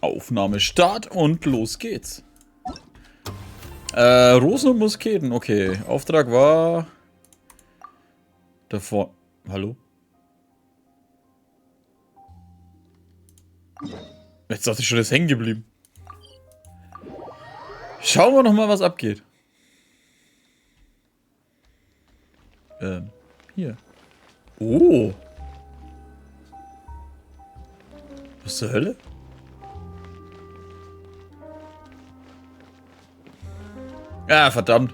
Aufnahme Start und los geht's. Rosen und Musketen, okay. Auftrag war... Davor... Hallo? Jetzt dachte ich schon, ist hängen geblieben. Schauen wir noch mal, was abgeht. Hier. Oh. Was zur Hölle? Ja, verdammt.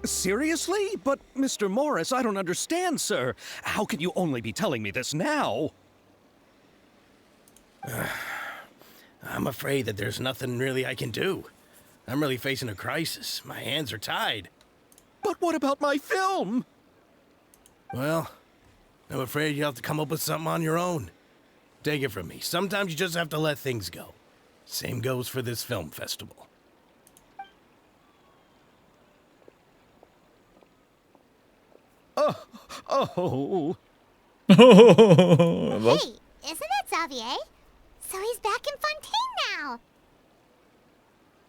Seriously? But, Mr. Morris, I don't understand, sir. How can you only be telling me this now? I'm afraid that there's nothing really I can do. I'm really facing a crisis. My hands are tied. But what about my film? Well, I'm afraid you'll have to come up with something on your own. Take it from me. Sometimes you just have to let things go. Same goes for this film festival. Oh. Was? Hey, isn't that Xavier? So he's back in Fontaine now.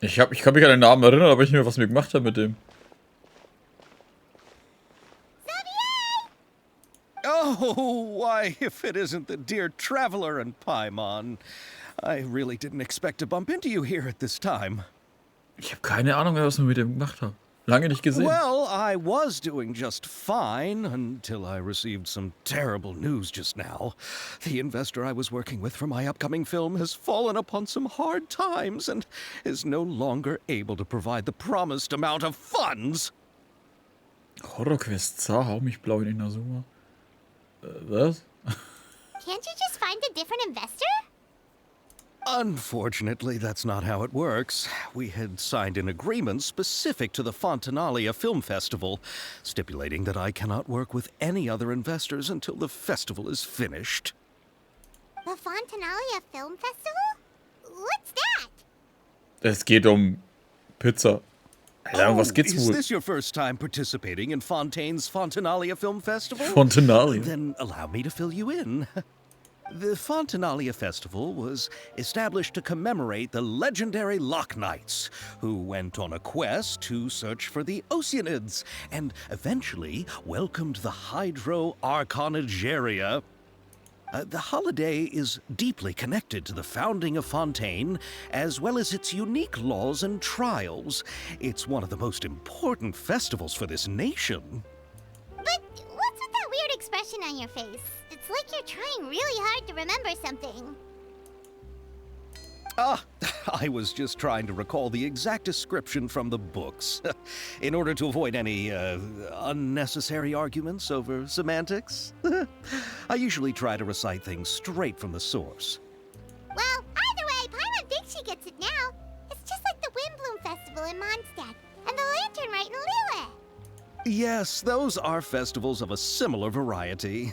Ich kann mich an den Namen erinnern, aber ich nicht mehr, was wir gemacht haben mit dem. Oh, why, if it isn't the dear traveler and Paimon. I really didn't expect to bump into you here at this time. Ich habe keine Ahnung mehr, was wir mit dem gemacht haben. Lange nicht gesehen. Well, I was doing just fine until I received some terrible news just now. The investor I was working with for my upcoming film has fallen upon some hard times and is no longer able to provide the promised amount of funds. Horrorquest, hau mich blau in Inazuma. Was? Can't you just find a different investor? Unfortunately, that's not how it works. We had signed an agreement specific to the Fontanalia Film Festival, stipulating that I cannot work with any other investors until the festival is finished. The Fontanalia Film Festival? What's that? Es geht Pizza. Alter, was geht's Is wohl? this your first time participating in Fontaine's Fontanalia Film Festival? Fontanalia? Then allow me to fill you in. The Fontanalia Festival was established to commemorate the legendary Loch Knights, who went on a quest to search for the Oceanids, and eventually welcomed the Hydro Arconageria. The holiday is deeply connected to the founding of Fontaine, as well as its unique laws and trials. It's one of the most important festivals for this nation. But what's with that weird expression on your face? It's like you're trying really hard to remember something. I was just trying to recall the exact description from the books, in order to avoid any unnecessary arguments over semantics. I usually try to recite things straight from the source. Well, either way, Paimon thinks she gets it now. It's just like the Windbloom Festival in Mondstadt, and the Lantern Rite in Lille. Yes, those are festivals of a similar variety.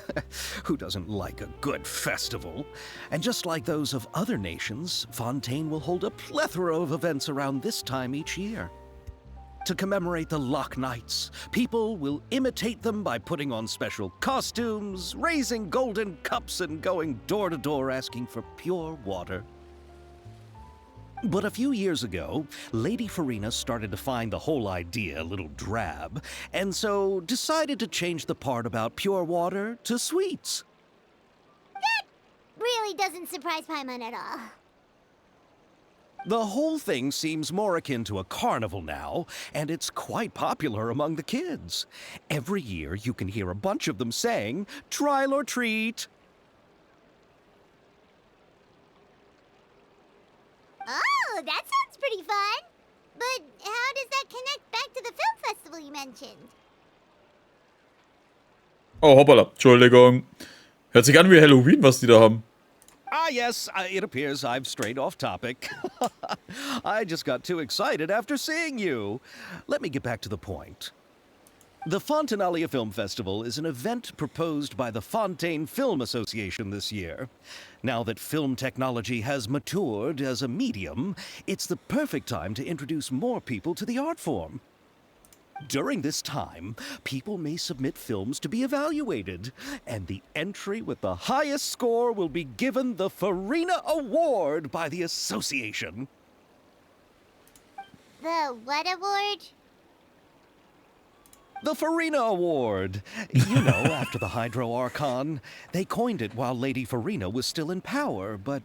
Who doesn't like a good festival? And just like those of other nations, Fontaine will hold a plethora of events around this time each year. To commemorate the Loch Knights, people will imitate them by putting on special costumes, raising golden cups, and going door to door asking for pure water. But a few years ago, Lady Farina started to find the whole idea a little drab, and so decided to change the part about pure water to sweets. That really doesn't surprise Paimon at all. The whole thing seems more akin to a carnival now, and it's quite popular among the kids. Every year you can hear a bunch of them saying, "Trial or treat." Oh, that sounds pretty fun. But how does that connect back to the film festival you mentioned? Oh, hoppala. Entschuldigung. Hört sich an wie Halloween, was die da haben. Yes, it appears I've strayed off topic. I just got too excited after seeing you. Let me get back to the point. The Fontanalia Film Festival is an event proposed by the Fontaine Film Association this year. Now that film technology has matured as a medium, it's the perfect time to introduce more people to the art form. During this time, people may submit films to be evaluated, and the entry with the highest score will be given the Farina Award by the association. The what award? The Farina Award. You know, after the Hydro Archon. They coined it while Lady Farina was still in power, but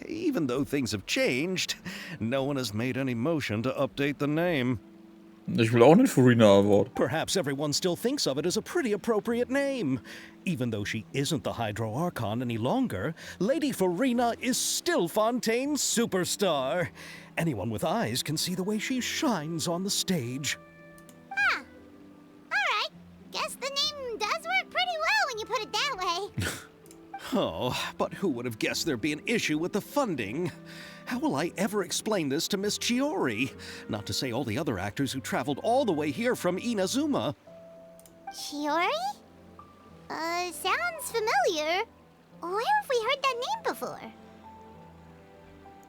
even though things have changed, no one has made any motion to update the name. Ich will auch einen Farina Award. Perhaps everyone still thinks of it as a pretty appropriate name. Even though she isn't the Hydro Archon any longer, Lady Farina is still Fontaine's superstar. Anyone with eyes can see the way she shines on the stage. Alright, guess the name does work pretty well when you put it that way. Oh, but who would have guessed there'd be an issue with the funding? How will I ever explain this to Miss Chiori? Not to say all the other actors who traveled all the way here from Inazuma. Chiori? Sounds familiar. Where have we heard that name before?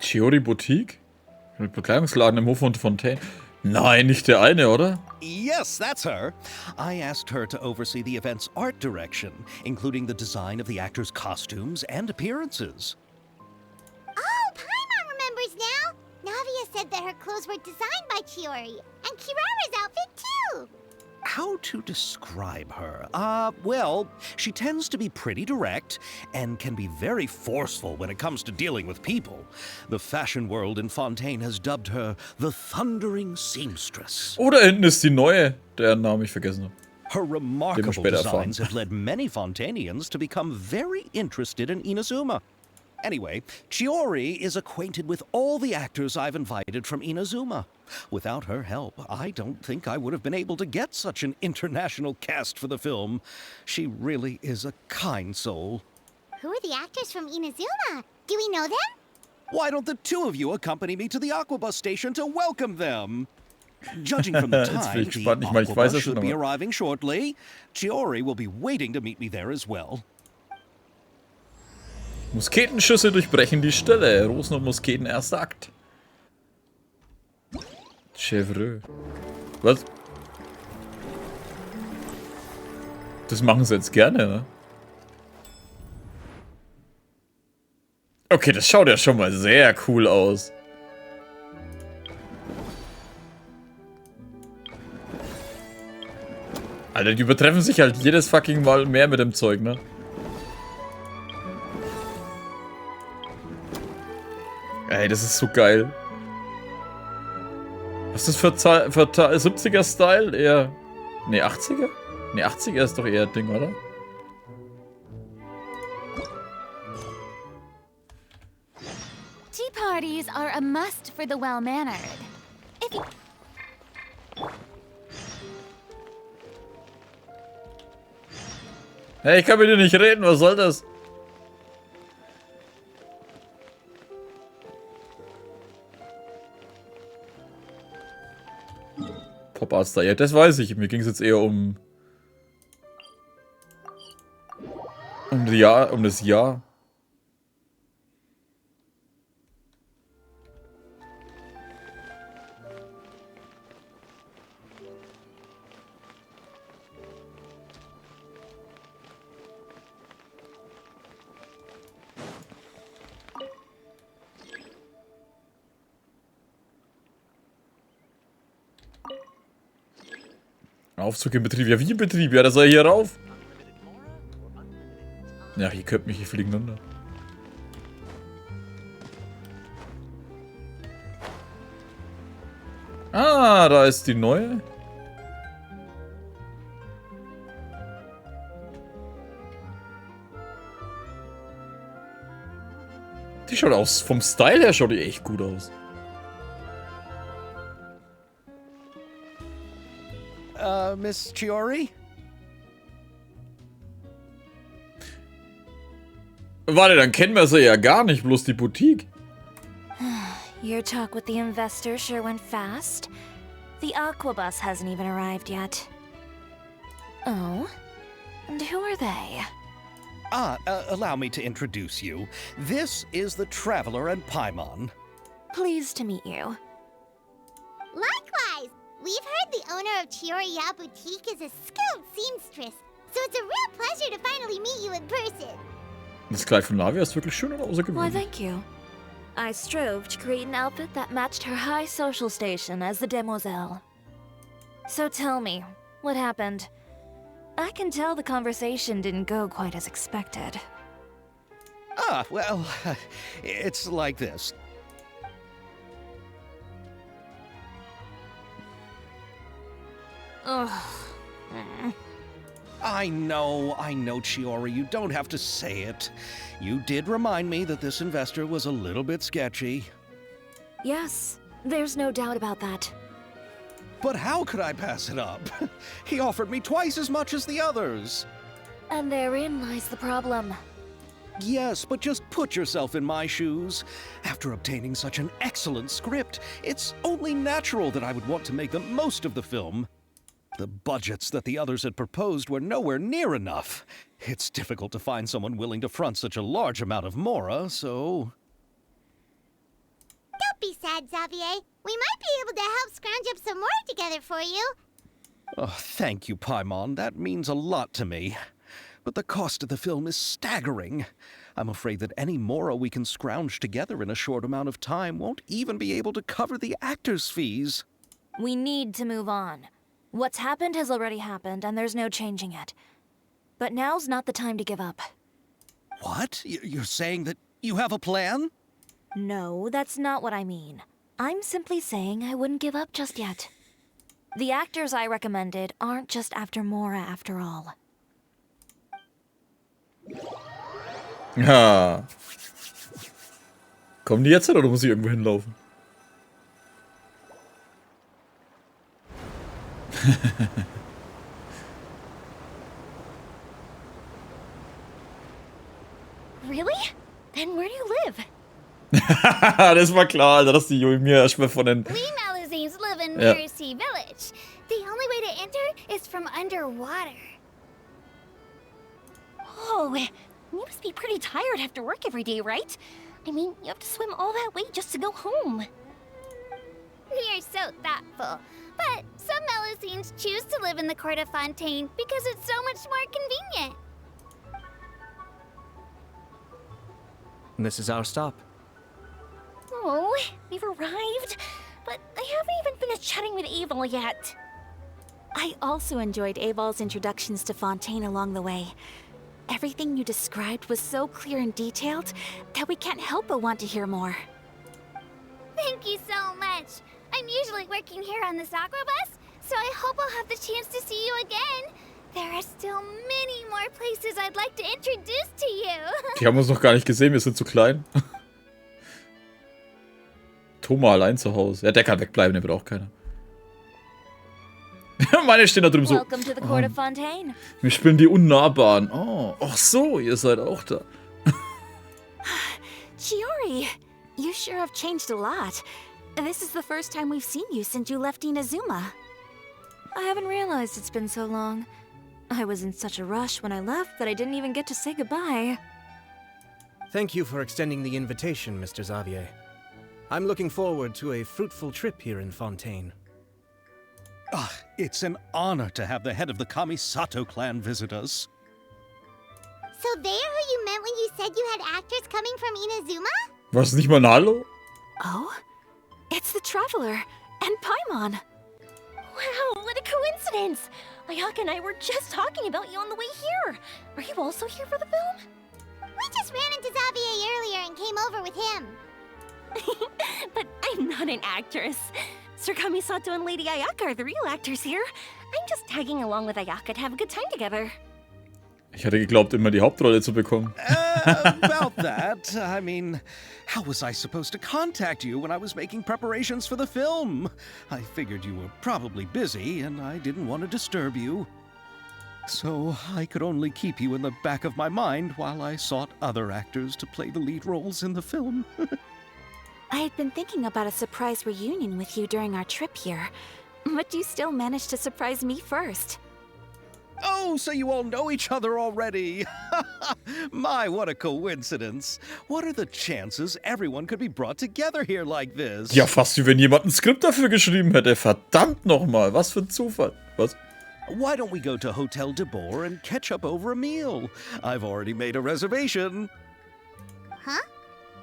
Chiori Boutique? Mit Bekleidungsladen im Hof von Fontaine. Nein, nicht der eine, oder? Yes, that's her. I asked her to oversee the event's art direction, including the design of the actors' costumes and appearances. Oh, Paimon remembers now! Navia said that her clothes were designed by Chiori, and Kirara's outfit too! How to describe her? Well, she tends to be pretty direct and can be very forceful when it comes to dealing with people. The fashion world in Fontaine has dubbed her the Thundering Seamstress. Oh, da hinten ist die neue, deren Namen ich vergessen habe. Her remarkable später designs erfahren. have led many Fontanians to become very interested in Inazuma. Anyway, Chiori is acquainted with all the actors I've invited from Inazuma. Without her help, I don't think I would have been able to get such an international cast for the film. She really is a kind soul. Who are the actors from Inazuma? Do we know them? Why don't the two of you accompany me to the Aquabus station to welcome them? Judging from the Jetzt bin time, ich the gespannt. Ich meine, ich weiß Aquabus es schon, should be aber- arriving shortly. Chiori will be waiting to meet me there as well. Musketenschüsse durchbrechen die Stille. Rosen und Musketen, erster Akt. Chevreux. Was? Das machen sie jetzt gerne, ne? Okay, das schaut ja schon mal sehr cool aus. Alter, die übertreffen sich halt jedes fucking Mal mehr mit dem Zeug, ne? Ey, das ist so geil. Was ist das für 70er-Style? Eher. Ne, 80er? Ne, 80er ist doch eher Ding, oder? Tea parties are a must for the well-mannered. If you... Hey, ich kann mit dir nicht reden, was soll das? Pop-Art-Style, ja, das weiß ich. Mir ging es jetzt eher um das Jahr. Aufzug im Betrieb. Ja, wie im Betrieb? Ja, da soll er hier rauf. Ja, ihr könnt mich, hier fliegen runter. Ah, da ist die neue. Die schaut aus, vom Style her schaut die echt gut aus. Miss Chiori? Warte, dann kennen wir sie ja gar nicht, bloß die Boutique. Your talk with the investor sure went fast. The Aquabus hasn't even arrived yet. Oh? And who are they? Allow me to introduce you. This is the Traveler and Paimon. Pleased to meet you. Likewise! We've heard the owner of Chioriya Boutique is a skilled seamstress, so it's a real pleasure to finally meet you in person. Das Kleid von Navia ist wirklich schön und Why, außergewöhnlich. thank you. I strove to create an outfit that matched her high social station as the demoiselle. So tell me, what happened? I can tell the conversation didn't go quite as expected. Ah, well, it's like this. Ugh. I know, Chiori, you don't have to say it. You did remind me that this investor was a little bit sketchy. Yes, there's no doubt about that. But how could I pass it up? He offered me twice as much as the others. And therein lies the problem. Yes, but just put yourself in my shoes. After obtaining such an excellent script, it's only natural that I would want to make the most of the film. The budgets that the others had proposed were nowhere near enough. It's difficult to find someone willing to front such a large amount of mora, so... Don't be sad, Xavier. We might be able to help scrounge up some more together for you. Oh, thank you, Paimon. That means a lot to me. But the cost of the film is staggering. I'm afraid that any mora we can scrounge together in a short amount of time won't even be able to cover the actors' fees. We need to move on. What's happened has already happened, and there's no changing it. But now's not the time to give up. What? You're saying that you have a plan? No, that's not what I mean. I'm simply saying I wouldn't give up just yet. The actors I recommended aren't just after Mora after all. Ja. Kommen die jetzt oder muss ich irgendwo hinlaufen? Really? Then where do you live? Das war klar, Alter, dass die mir erstmal von den... We Malazines live in Yeah. Mercy Village. The only way to enter is from underwater. Oh, you must be pretty tired after work every day, right? I mean, you have to swim all that way just to go home. You're so thoughtful. But some Malazines choose to live in the court of Fontaine because it's so much more convenient. This is our stop. Oh, we've arrived, but I haven't even finished chatting with Aval yet. I also enjoyed Aval's introductions to Fontaine along the way. Everything you described was so clear and detailed that we can't help but want to hear more. Thank you so much. I'm usually working here on this aqua bus, so I hope I'll have the chance to see you again. There are still many more places I'd like to introduce to you. Die haben uns noch gar nicht gesehen, wir sind zu klein. Thomas allein zu Hause. Ja, der kann wegbleiben, der wird auch keiner. Meine stehen da drüben so. Welcome to the court of Fontaine. Wir spielen die Unnahbaren. Oh, ach so, ihr seid auch da. Chiori, you sure have changed a lot. This is the first time we've seen you since you left Inazuma. I haven't realized it's been so long. I was in such a rush when I left that I didn't even get to say goodbye. Thank you for extending the invitation, Mr. Xavier. I'm looking forward to a fruitful trip here in Fontaine. Ah, it's an honor to have the head of the Kamisato clan visit us. So they're who you meant when you said you had actors coming from Inazuma? War es nicht mal ein Hallo? Oh? It's the Traveler and Paimon. Wow, what a coincidence! Ayaka and I were just talking about you on the way here. Are you also here for the film? We just ran into Xavier earlier and came over with him. But I'm not an actress. Sir Kamisato and Lady Ayaka are the real actors here. I'm just tagging along with Ayaka to have a good time together. Ich hatte geglaubt, immer die Hauptrolle zu bekommen. About that, I mean, how was I supposed to contact you when I was making preparations for the film? I figured you were probably busy, and I didn't want to disturb you. So I could only keep you in the back of my mind while I sought other actors to play the lead roles in the film. I had been thinking about a surprise reunion with you during our trip here, but you still managed to surprise me first. Oh, so you all know each other already. My, what a coincidence. What are the chances everyone could be brought together here like this? Ja, fast wie wenn jemand ein Skript dafür geschrieben hätte. Verdammt nochmal, was für ein Zufall. Was? Why don't we go to Hotel de Boer and catch up over a meal? I've already made a reservation. Huh?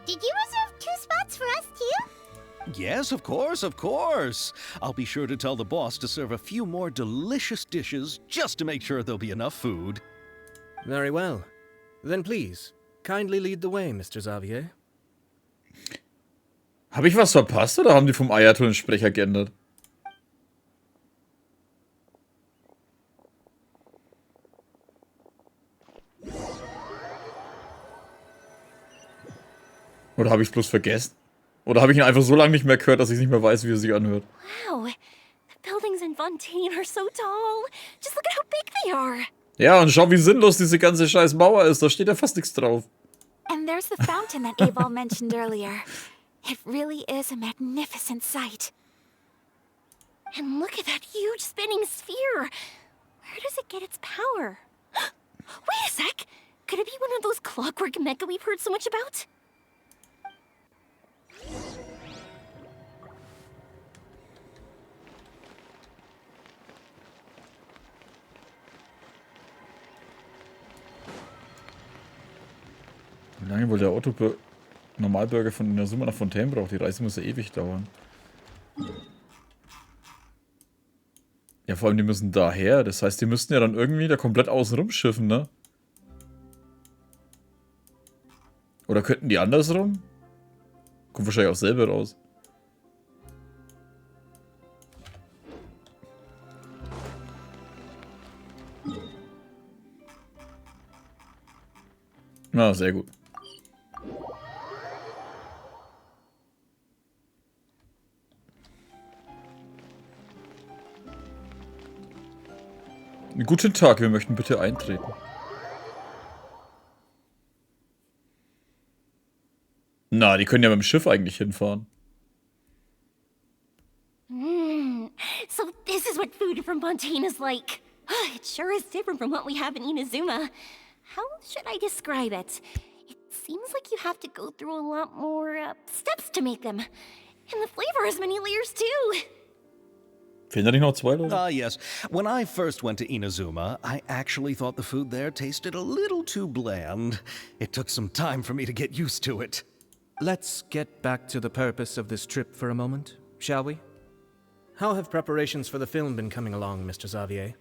Did you reserve 2 spots for us too? Yes, of course, of course. I'll be sure to tell the boss to serve a few more delicious dishes just to make sure there'll be enough food. Very well. Then please, kindly lead the way, Mr. Xavier. Habe ich was verpasst oder haben die vom Eierton den Sprecher geändert? Oder habe ich es bloß vergessen? Oder habe ich ihn einfach so lange nicht mehr gehört, dass ich nicht mehr weiß, wie er sich anhört? Wow, the buildings in Fontaine are so tall. Just look at how big they are. Ja, und schau, wie sinnlos diese ganze scheiß Mauer ist. Da steht ja fast nichts drauf. And there's the fountain that Abel mentioned earlier. It really is a magnificent sight. And look at that huge spinning sphere. Where does it get its power? Wait a sec. Could it be one of those clockwork mecha we've heard so much about? Wie lange wohl der Normalbürger von Inazuma nach Fontaine braucht? Die Reise muss ja ewig dauern. Ja, vor allem, die müssen daher. Das heißt, die müssten ja dann irgendwie da komplett außen rumschiffen, ne? Oder könnten die andersrum? Kommt wahrscheinlich auch selber raus. Na, sehr gut. Guten Tag, wir möchten bitte eintreten. Na, die können ja mit dem Schiff eigentlich hinfahren. So this is what food from Fontaine is like. It sure is different from what we have in Inazuma. How should I describe it? It seems like you have to go through a lot more steps to make them. And the flavor has many layers too. Fehlen da nicht noch 2 Leute? Ah, yes. When I first went to Inazuma, I actually thought the food there tasted a little too bland. It took some time for me to get used to it. Let's get back to the purpose of this trip for a moment, shall we? How have preparations for the film been coming along, Mr. Xavier?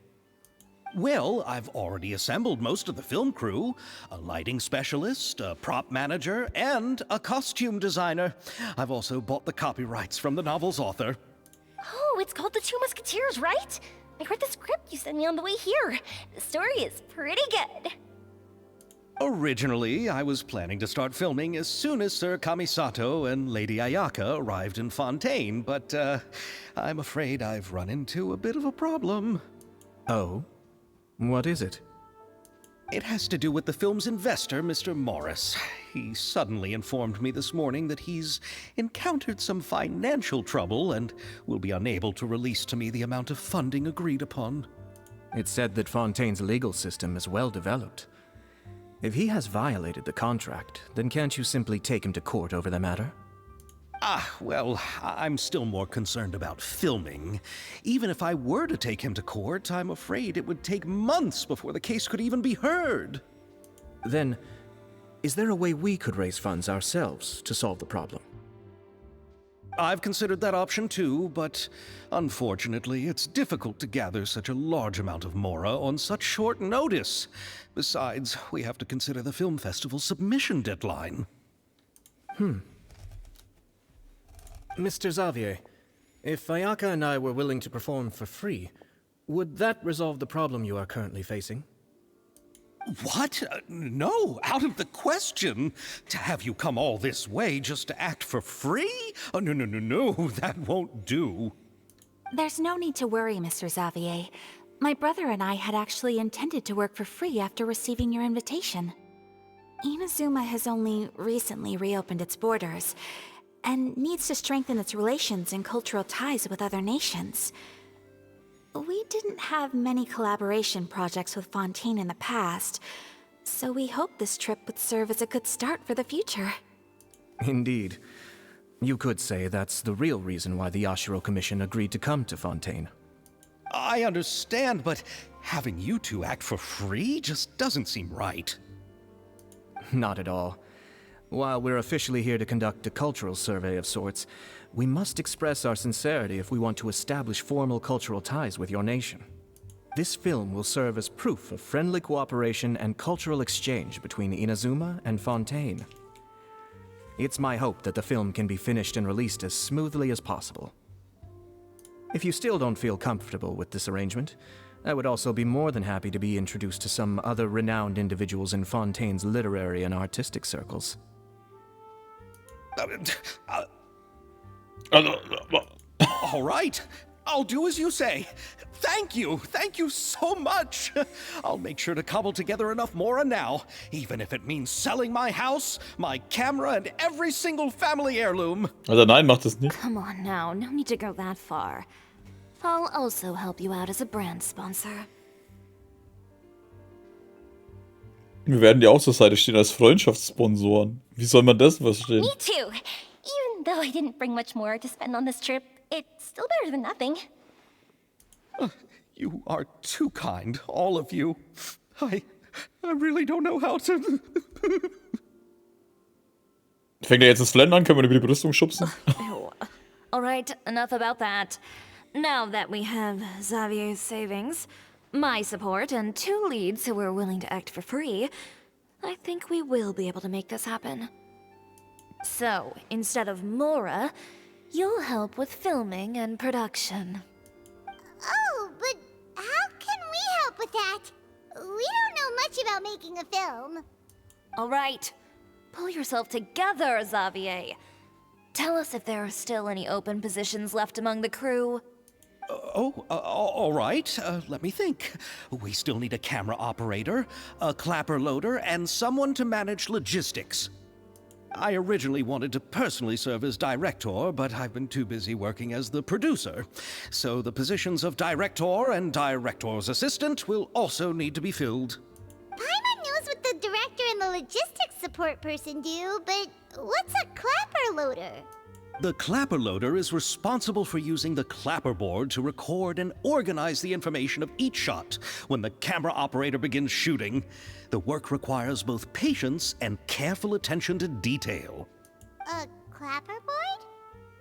Well, I've already assembled most of the film crew. A lighting specialist, a prop manager, and a costume designer. I've also bought the copyrights from the novel's author. Oh, it's called The Two Musketeers, right? I read the script you sent me on the way here. The story is pretty good. Originally, I was planning to start filming as soon as Sir Kamisato and Lady Ayaka arrived in Fontaine, but I'm afraid I've run into a bit of a problem. Oh? What is it? It has to do with the film's investor, Mr. Morris. He suddenly informed me this morning that he's encountered some financial trouble and will be unable to release to me the amount of funding agreed upon. It's said that Fontaine's legal system is well developed. If he has violated the contract, then can't you simply take him to court over the matter? Well, I'm still more concerned about filming. Even if I were to take him to court, I'm afraid it would take months before the case could even be heard. Then, is there a way we could raise funds ourselves to solve the problem? I've considered that option too, but unfortunately, it's difficult to gather such a large amount of mora on such short notice. Besides, we have to consider the film festival's submission deadline. Mr. Xavier, if Ayaka and I were willing to perform for free, would that resolve the problem you are currently facing? What? No, out of the question. To have you come all this way just to act for free? Oh, no, that won't do. There's no need to worry, Mr. Xavier. My brother and I had actually intended to work for free after receiving your invitation. Inazuma has only recently reopened its borders, and needs to strengthen its relations and cultural ties with other nations. We didn't have many collaboration projects with Fontaine in the past, so we hoped this trip would serve as a good start for the future. Indeed. You could say that's the real reason why the Yashiro Commission agreed to come to Fontaine. I understand, but having you two act for free just doesn't seem right. Not at all. While we're officially here to conduct a cultural survey of sorts, we must express our sincerity if we want to establish formal cultural ties with your nation. This film will serve as proof of friendly cooperation and cultural exchange between Inazuma and Fontaine. It's my hope that the film can be finished and released as smoothly as possible. If you still don't feel comfortable with this arrangement, I would also be more than happy to be introduced to some other renowned individuals in Fontaine's literary and artistic circles. All right, I'll do as you say. Thank you so much. I'll make sure to cobble together enough mora now, even if it means selling my house, my camera, and every single family heirloom. Also nein, macht es nicht. Come on now, no need to go that far. I'll also help you out as a brand sponsor. Wir werden dir auch zur Seite stehen als Freundschaftssponsoren. Wie soll man das verstehen? Me too. Even though I didn't bring much more to spend on this trip, it's still better than nothing. You are too kind, all of you. I really don't know how to... Fängt er jetzt das Flennen an? Können wir über die Brüstung schubsen? Ew. Alright, enough about that. Now that we have Xavier's savings, my support, and 2 leads who are willing to act for free, I think we will be able to make this happen. So, instead of Mora, you'll help with filming and production. Oh, but how can we help with that? We don't know much about making a film. Alright, pull yourself together, Xavier. Tell us if there are still any open positions left among the crew. All right. Let me think. We still need a camera operator, a clapper loader, and someone to manage logistics. I originally wanted to personally serve as director, but I've been too busy working as the producer. So the positions of director and director's assistant will also need to be filled. Paimon knows what the director and the logistics support person do, but what's a clapper loader? The clapper loader is responsible for using the clapper board to record and organize the information of each shot when the camera operator begins shooting. The work requires both patience and careful attention to detail. A clapperboard?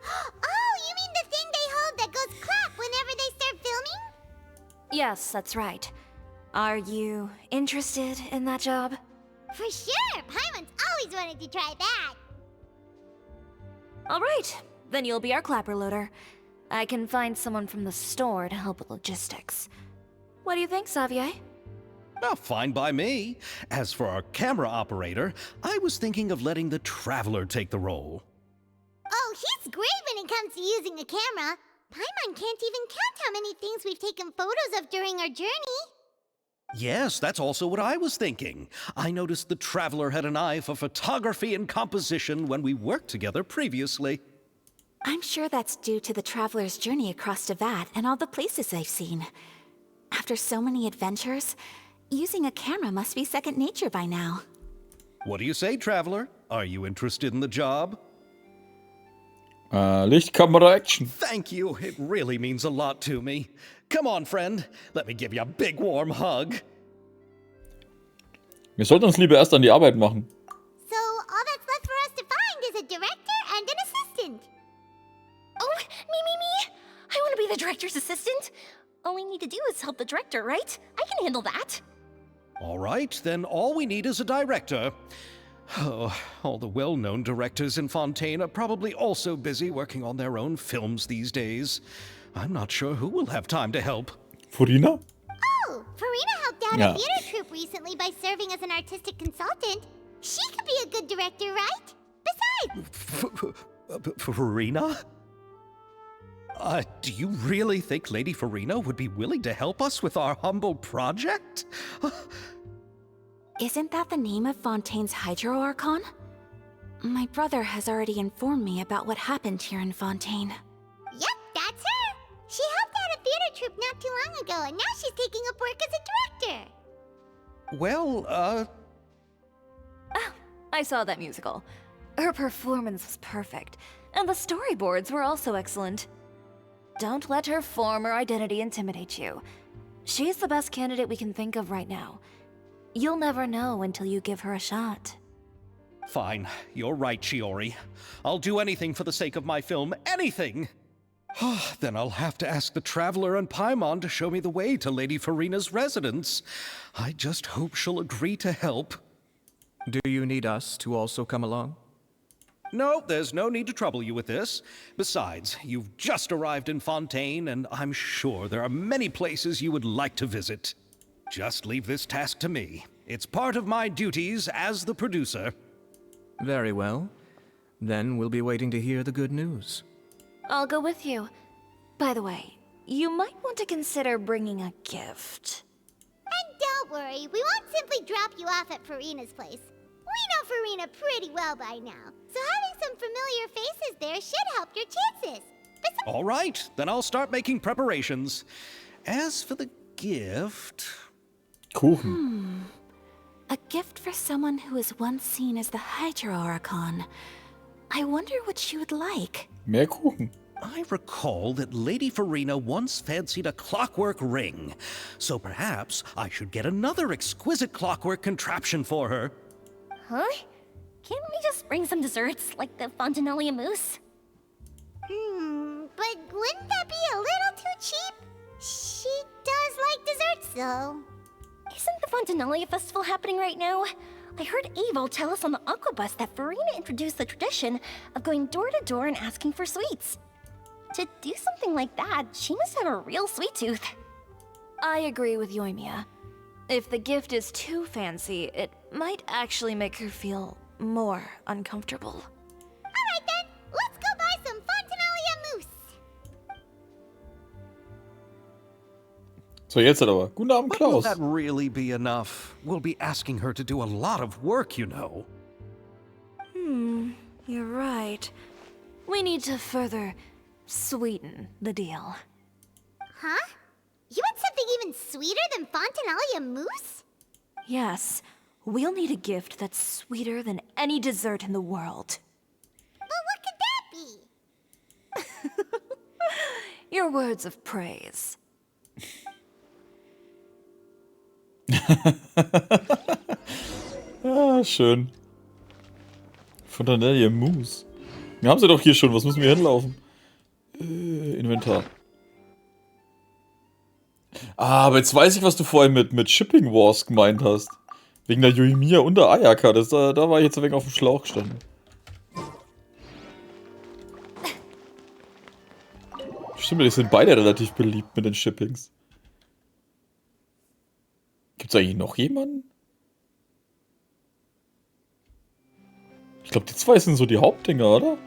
Oh, you mean the thing they hold that goes clap whenever they start filming? Yes, that's right. Are you interested in that job? For sure! Paimon's always wanted to try that. Alright, then you'll be our clapper loader. I can find someone from the store to help with logistics. What do you think, Xavier? Well, fine by me. As for our camera operator, I was thinking of letting the Traveler take the role. Oh, he's great when it comes to using a camera. Paimon can't even count how many things we've taken photos of during our journey. Yes, that's also what I was thinking. I noticed the Traveler had an eye for photography and composition when we worked together previously. I'm sure that's due to the traveler's journey across Devat and all the places they've seen. After so many adventures, using a camera must be second nature by now. What do you say, Traveler? Are you interested in the job? Licht, Kamera, Action. Thank you. It really means a lot to me. Come on, friend. Let me give you a big warm hug. Wir sollten uns lieber erst an die Arbeit machen. So all that's left for us to find is a director and an assistant. Oh, me. I want to be the director's assistant. All we need to do is help the director, right? I can handle that. All right, then all we need is a director. Oh, all the well-known directors in Fontaine are probably also busy working on their own films these days. I'm not sure who will have time to help. Furina? Oh, Farina helped out Yeah. a theater troupe recently by serving as an artistic consultant. She could be a good director, right? Besides, Farina? Do you really think Lady Farina would be willing to help us with our humble project? Isn't that the name of Fontaine's Hydro Archon? My brother has already informed me about what happened here in Fontaine. yep, that's her. She helped out a theater troupe not too long ago, and now she's taking up work as a director. Well, Ah, I saw that musical. Her performance was perfect, and the storyboards were also excellent. Don't let her former identity intimidate you. She's the best candidate we can think of right now. You'll never know until you give her a shot. fine. You're right, Shiori. I'll do anything for the sake of my film. Anything! Then I'll have to ask the Traveler and Paimon to show me the way to Lady Farina's residence. I just hope she'll agree to help. Do you need us to also come along? No, there's no need to trouble you with this. Besides, you've just arrived in Fontaine, and I'm sure there are many places you would like to visit. Just leave this task to me. It's part of my duties as the producer. Very well. Then we'll be waiting to hear the good news. I'll go with you. By the way, you might want to consider bringing a gift. And don't worry, we won't simply drop you off at Farina's place. We know Farina pretty well by now, so having some familiar faces there should help your chances. All right, then I'll start making preparations. As for the gift... Kuchen. A gift for someone who was once seen as the Hydra Oricon. I wonder what she would like. Mehr Kuchen. I recall that Lady Farina once fancied a clockwork ring, so perhaps I should get another exquisite clockwork contraption for her. Huh? Can't we just bring some desserts, like the Fontinalia mousse? But wouldn't that be a little too cheap? She does like desserts, though. Isn't the Fontinalia festival happening right now? I heard Abel tell us on the Aquabus that Farina introduced the tradition of going door to door and asking for sweets. To do something like that, she must have a real sweet tooth. I agree with Yoimiya. If the gift is too fancy, it might actually make her feel more uncomfortable. Alright then, let's go buy some Fontinalia mousse. So, jetzt aber. Guten Abend, But will Klaus. that really be enough? We'll be asking her to do a lot of work, you know. You're right. We need to further sweeten the deal. Huh? You want something even sweeter than Fontinalia mousse? Yes, we'll need a gift that's sweeter than any dessert in the world. But what could that be? Your words of praise. Ah, schön. Fontanalia Mousse. Wir haben sie doch hier schon. Was müssen wir hinlaufen? Inventar. Ah, aber jetzt weiß ich, was du vorhin mit Shipping Wars gemeint hast. Wegen der Yoimiya und der Ayaka. Da war ich jetzt ein wenig auf dem Schlauch gestanden. Stimmt, die sind beide relativ beliebt mit den Shippings. Gibt's eigentlich noch jemanden? Ich glaube, die zwei sind so die Hauptdinger, oder?